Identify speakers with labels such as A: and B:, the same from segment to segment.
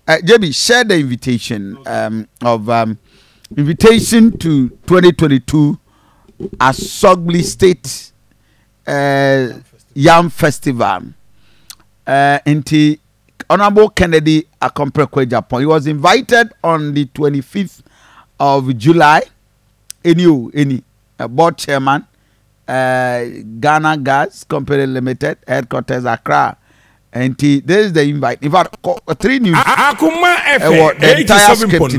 A: JB, share the invitation of invitation to 2022 Asogli State Yam Festival. Honorable Kennedy Agyapong. He was invited on the 25th of July. Any board chairman, Ghana Gas Company Limited, headquarters Accra. And this is the invite. In fact, 3 news. The entire script.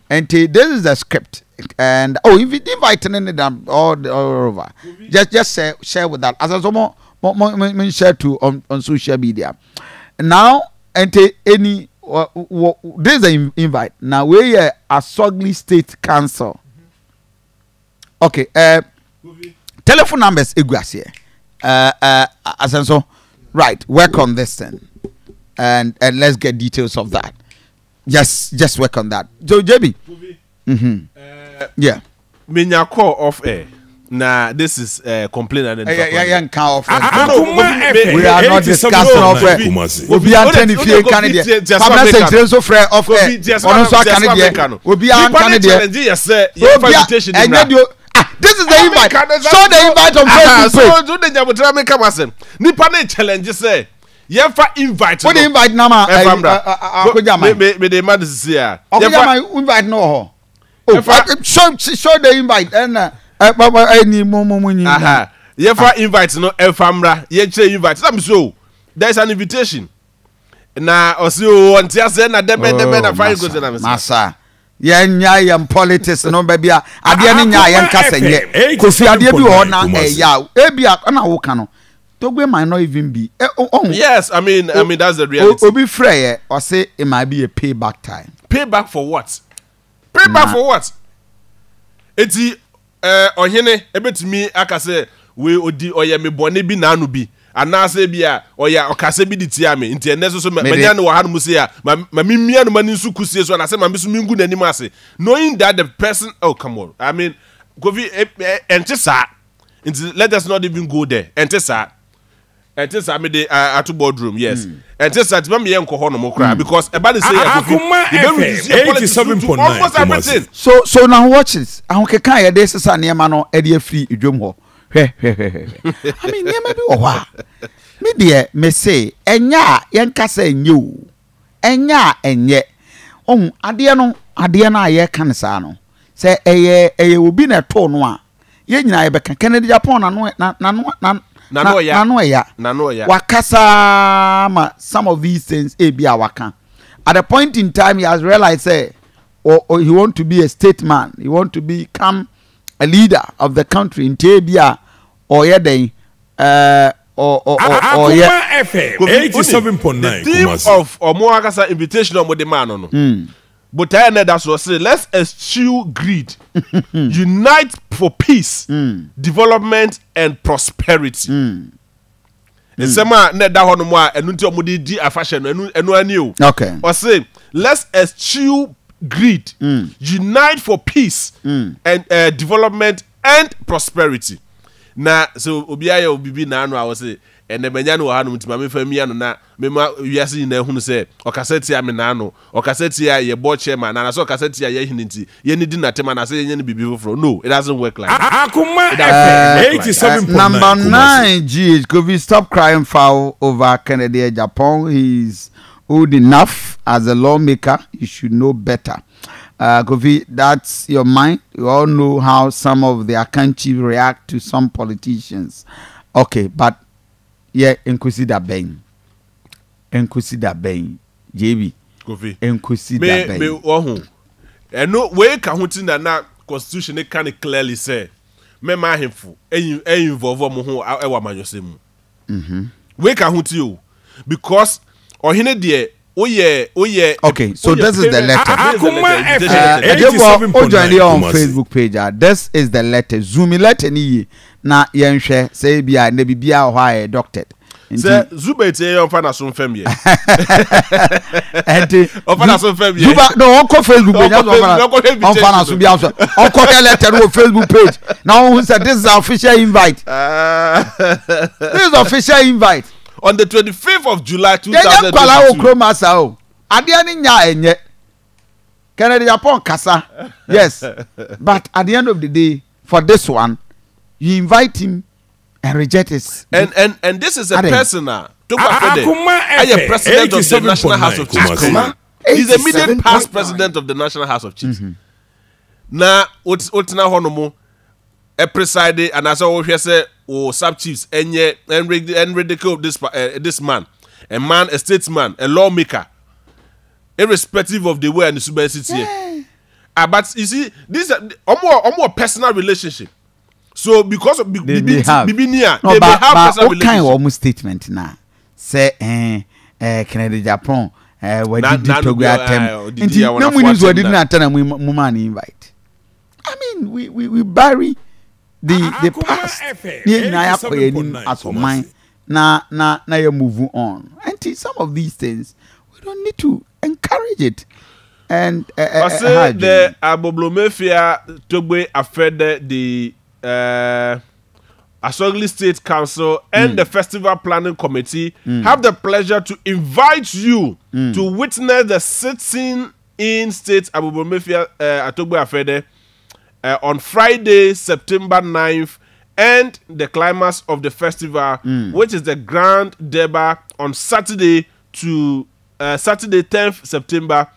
A: And this is the script. And inviting them all over. Just share with that. As I share to on social media. Now, and any this is the invite. Now we are Asogli State Council. Okay. Telephone numbers Iguasie. Right, work on this thing, and let's get details of that. Just work on that. Joe JB. Yeah.
B: Minya call off air. Nah, this is complaint and
A: we are not discussing off air. We be attending if you candidate. Permanent secretary so fair off air. Also candidate. We be candidate. This is the invite. Show the invite on Facebook.
B: So do the Nyamutra make come asem. Nipa na challenge say. Yefa invite.
A: What the invite nama?
B: Me the man is here.
A: Yefa invite no. Show the invite and any momoni.
B: Aha. Yefa invite no efamra. Ye che invite. Some so there is an invitation. Na osi o ntia say na debe na fine go say na me.
A: Masa. Nya yam politics no baby ade ne nya yen kasa nye kofi ade bi ho na ya ebia na wo ka no togbe might not even be
B: yes I mean that's the reality.
A: Obi frey or say it might be a payback time.
B: Payback for what? Payback for what? Eti ohene ebetimi aka say we odi oye me bone bi na anu bi anase bia oya okase bi ditia me nti eneso so manya no wahanu mu se ya ma mimia no mani su kusie so anase ma mesu mingu nanim ase knowing that the person come on I mean Kofi entesa nti let us not even go there entesa me the at boardroom yes entesa ti me yenko ho no mo kra because e ba dey say almost everything
A: so now watch this ahun kan ye dey sesa ne ma no e dey free edwom ho I mean, maybe me dear, me say, enya yen kasa enye enya enye. Adia ye kan sa no. Say eye obi na to no a. Ye nyina ye beka Kennedy Agyapong na no ya. Wakasa ma some of these things bia waka. At a point in time he has realized say or he want to be a statesman. He want to become a leader of the country in Tebia or Yedei or
B: yeah 87.9 the theme of Omoakasa invitation on the man no but I know that's what say let's eschew greed unite for peace development and prosperity the sema na da hono mo a enu nti omudi di afashion enu ani o
A: okay
B: or say let's eschew greed unite for peace and development and prosperity na so obiaya obibi na anu I was say ene benya no hanu ntima me famia no na me ma wiase na ehunu say okaseti ame na anu okaseti ya ye board chairman na so okaseti ya ye hinti ye ni di na tema na say ye ni bibi foforo no it doesn't work like that.
A: 87.9 number 9 G could we stop crying foul over Kennedy Agyapong. He's old enough as a lawmaker. You should know better. Kofi, that's your mind. You all know how some of the Akanchi react to some politicians. Okay, but yeah, consider Ben. Consider Ben. JB.
B: Kofi.
A: Consider Ben.
B: And no way can na constitution can clearly say me ma hemfu involve mo ho ewa manyosemu. We can you because ohene de okay, so this is the letter. On Facebook page. This is the letter. Zoom letter ni na yenhwe say bia na bibia ho aye doctored. Say Zubete yon fa na so fam ye.
A: Ofana so fam ye. Zuba no on ko Facebook page. On fa na so bia so. On ko letter no Facebook page. Now who said this is our official invite. This is official invite.
B: On the 25th of July 2022.
A: Adia ni nya enye. Kennedy Agyapong kasa. Yes. But at the end of the day, for this one, you invite him and reject his.
B: And this is a person now. I am president of the National House of Chiefs. He's the immediate past president of the National House of Chiefs. Now, what's now honomo? A presiding and as I always say, sub chiefs and ridicule this man, a statesman, a lawmaker, irrespective of the way and the subversity. But you see, this is a more personal relationship. So because of
A: they have
B: personal
A: what kind of almost statement now? Say Kennedy Agyapong what did Togo attempt? No one is what didn't attend and invite. I mean, we bury the past. As for mine, now you move on. And some of these things we don't need to encourage it. And
B: I say the Aboblomefia Togo affected the Asogli State Council and the Festival Planning Committee have the pleasure to invite you to witness the sitting in State Aboblomefia Atogbe Afede on Friday, September 9th, and the climax of the festival, which is the Grand Deba on Saturday to Saturday 10th September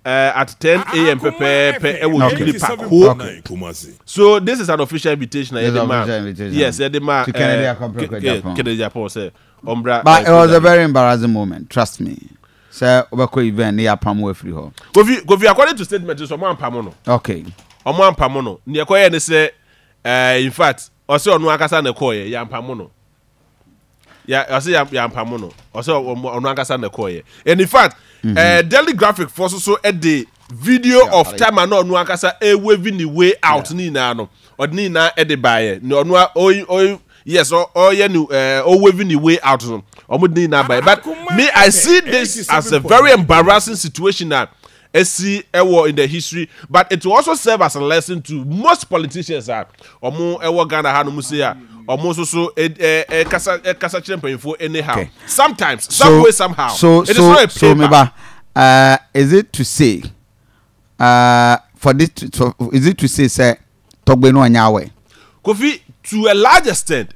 B: at 10 a.m. So this is an official invitation. Yes,
A: to Kennedy
B: Agyapong say.
A: But it was a very embarrassing moment, trust me. So event near Pamwe free hall.
B: According to statement, is Oman Pamono.
A: Okay.
B: Oman Pamono. Near Koya they say in fact, also no akasa ne koye yam Pamono. Yeah, I say yam Pamono. Also no akasa ne koye. And in fact, Daily Graphic for so at the video of time and no akasa waving the way out ni na no. Or ni na at the buyer. No yes or waving the way out. But me, I see this as a very embarrassing situation that I see ever in the history, but it will also serve as a lesson to most politicians that anyhow. Sometimes, some way, somehow.
A: So
B: it is not a paper.
A: Is it to say for this is it to say Togbe no anyawe?
B: Kofi, to a large extent,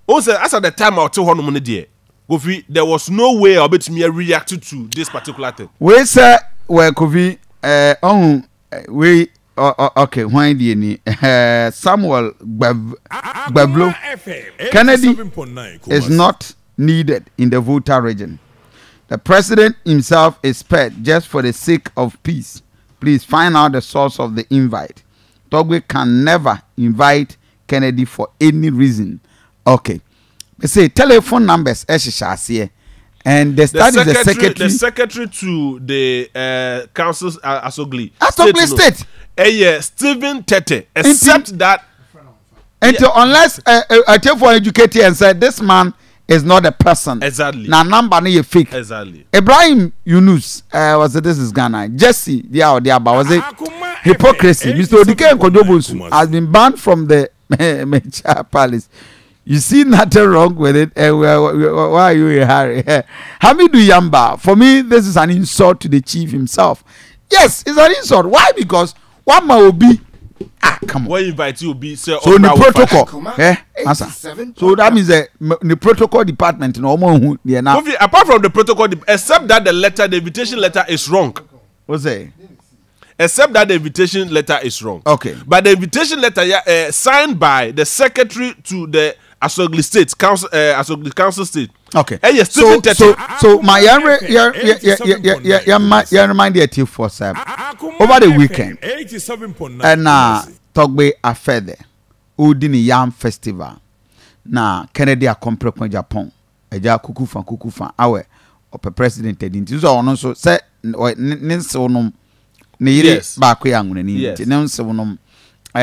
B: also as at the time I told one dear. Kofi, there was no way I bet me reacted to this particular thing.
A: We say where Kofi we okay, why do you Samuel Bablo Kennedy is not needed in the Volta region. The president himself is spared just for the sake of peace. Please find out the source of the invite. Togbe can never invite Kennedy for any reason. Okay. They say telephone numbers and the
B: secretary to the council's Asogli
A: State.
B: Stephen Tete, except that
A: unless I tell for educated and said this man is not a person.
B: Exactly.
A: Now number no fake.
B: Exactly.
A: Ibrahim Yunus was it, this is Ghana. Jesse was it hypocrisy. Mr. Odike Nkodobunsu has been banned from the Mecha Palace. You see nothing wrong with it. Why are you in a hurry? Hamidu Yamba, for me, this is an insult to the chief himself. Yes, it's an insult. Why? Because one man will be. Come on.
B: Why invite you be so
A: in the protocol? So that means the protocol department,
B: apart from the protocol, except that the invitation letter is wrong.
A: What's that?
B: Except that the invitation letter is wrong.
A: Okay.
B: But the invitation letter signed by the secretary to the Asogli State Council, Asogli Council State.
A: Okay.
B: So
A: my remind you for over the weekend. And Togbe Afede Udini Yam Festival. Na Kennedy Agyapong Japan. Eja kukufa awe ope president edinti. So ono so say ninsonom ne yire ba ko ya ngune ni nti ninsonom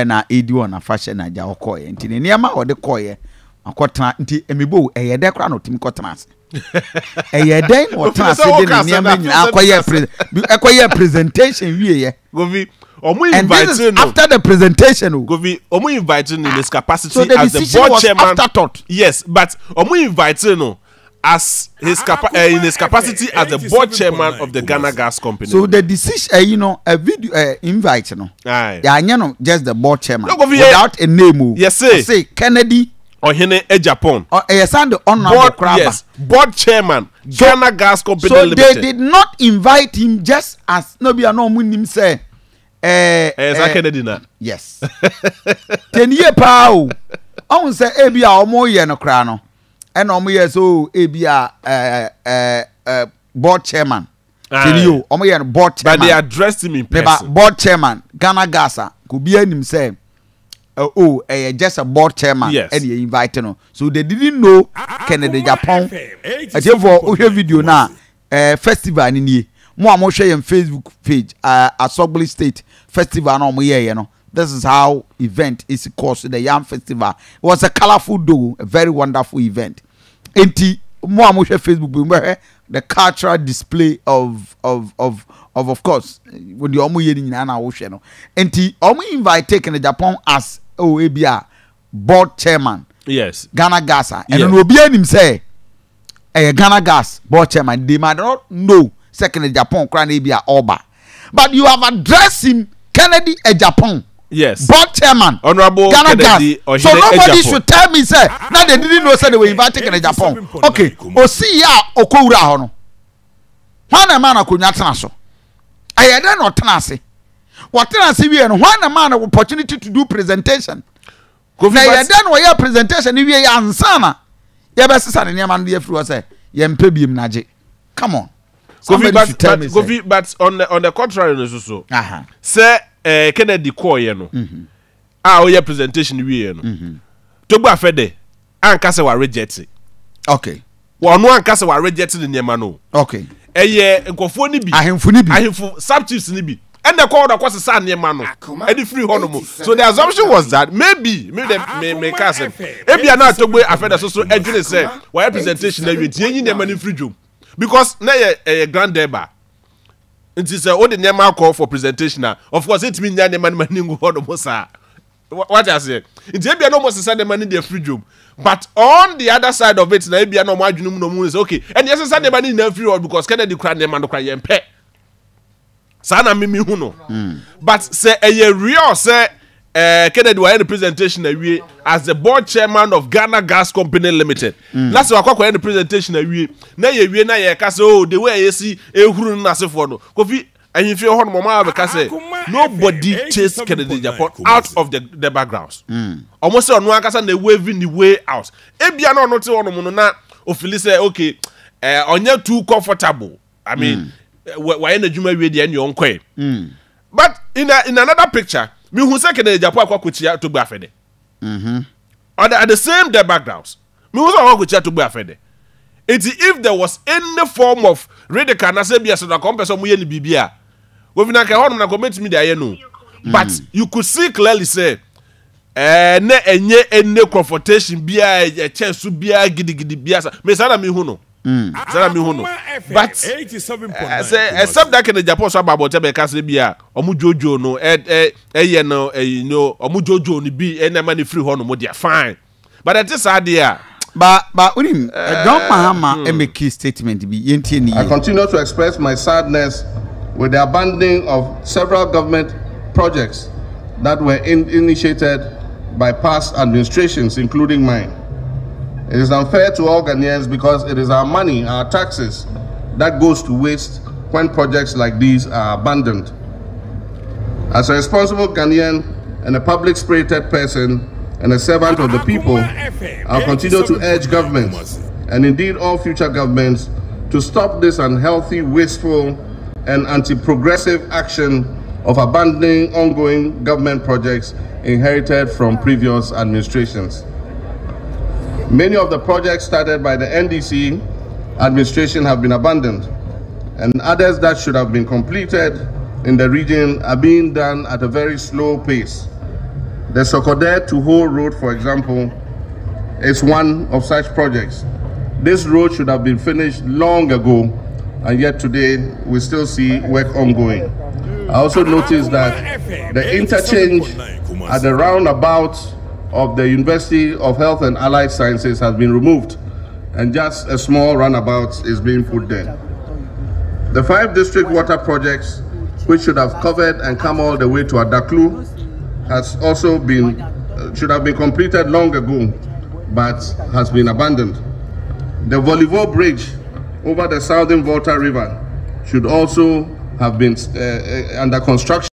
A: na edi wona fashion na ja okoye nti ne niam a ode koye akotena nti emibo eyede kra no tim kotena ase eyede no otena ase de ne niam nyina akoye presentation wieye
B: govi invite no
A: after the presentation
B: govi invite no in his capacity
A: so
B: as the board chairman
A: afterthought.
B: Yes, but invite no as his in his capacity as the board chairman of the Ghana Gas Company.
A: So the decision, a video invite, yeah, just the board chairman without a name.
B: Yes, say
A: Kennedy
B: Agyapong.
A: Yes, and the honorable
B: yes, board chairman, Ghana Gas Company Limited.
A: So they did not invite him just as nobody no munim say.
B: Kennedy na.
A: Yes. 10 year pao. I say ebia omo ye no kra no. And omo ye so ebia board chairman. Tell you omo ye board chairman.
B: But they addressed him in person.
A: Board chairman Ghana Gasa could be him say just a board chairman.
B: Yes.
A: And he invited no. So they didn't know Kennedy Agyapong. Therefore we video now festival ni mo amo share on Facebook page Asogli State Festival no mo ye no. This is how event is called the Yam Festival. It was a colorful though, a very wonderful event. Enti mo amo share Facebook the cultural display of course when the omo ye ni na wo hwe no. Enti omo invite Kennedy Agyapong as ebia board chairman.
B: Yes.
A: Ghana Gas. And then obi anim say Ghana Gas board chairman, they might not know Kennedy Agyapong kra na ebia oba. But you have addressed him Kennedy Agyapong.
B: Yes.
A: Board chairman.
B: Honorable
A: Ghana
B: Kennedy
A: Gas. So nobody should tell me say now they didn't know say they were inviting Kennedy Agyapong. Okay. Osi ya okowura ho no. Hwana man akonya tena so. Ayeda no tena ase. What tena ase wi no hwana man opportunity to do presentation. Na ayeda no ya presentation wi ya ansana. Ya be sesa ne niam no ye free say ye mpe biem naje. Come on.
B: But on the contrary so. Say Kennedy call ye no. Oye presentation wi no. Togbo afede anka se wa reject.
A: Okay.
B: Wo no anka se wa reject ne niam no.
A: Okay.
B: Nkofo ni bi ahemfu subchiefs ni bi and the call the course sa niam no any free hono. So the assumption was that maybe me case ebia na Togbo afede so edwene say wa presentation na wi tie niam ni free dwom because na ye grand deba nti say o de niam call for presentation na of course it mean niam ni ngu hono sa what I say nti ebia no mo say niam ni dey free dwom. But on the other side of it, na ebia no mo adwunu no mo say okay. And yes, say dem na free all because Kennedy kra dem no kra yempe. Sa na mimi hu no. But say a real say Kennedy wa the presentation awie as the board chairman of Ghana Gas Company Limited. That's why akwa the presentation awie. Na ye wie na ye ka say oh the way ye see ehuru na sefo no. Kofi ahimfie ho no mama be say nobody chased Kennedy Agyapong out of the backgrounds. Almost say no akasa na waving the way out. Ebia no no te ono no na ofili say okay onye too comfortable. I mean why na djuma wie de any onkwe. But in another picture, me who say Kennedy Agyapong akwakuchia to gba afede. At the same their backgrounds. Me who say akwakuchia to gba afede. If there was any form of radical na say bia so na kompeso mu ye ni bibia. We na ka hono na comment me there no. But you could see clearly say na enye ene confrontation bia e chance bia gidigidi bia sa me sana me hu no. Sana me hu no. But say except that Kennedy Agyapong so about be ka say bia omu jojo no ye no you know omu jojo ni bi na man free hono mo dia fine. But it is sad there.
A: But unim John Mahama make a statement bi yentie ni.
C: I continue to express my sadness with the abandoning of several government projects that were initiated by past administrations, including mine. It is unfair to all Ghanaians because it is our money, our taxes, that goes to waste when projects like these are abandoned. As a responsible Ghanaian and a public-spirited person and a servant of the people, I'll continue to urge governments, and indeed all future governments, to stop this unhealthy, wasteful, and anti-progressive action of abandoning ongoing government projects inherited from previous administrations. Many of the projects started by the NDC administration have been abandoned, and others that should have been completed in the region are being done at a very slow pace. The Sokodeh to Ho Road, for example, is one of such projects. This road should have been finished long ago, and yet today we still see work ongoing. I also noticed that the interchange at the roundabout of the University of Health and Allied Sciences has been removed, and just a small runabout is being put there. The 5 district water projects, which should have covered and come all the way to Adaklu, has also been, should have been completed long ago, but has been abandoned. The Volivo Bridge over the Southern Volta River should also have been under construction.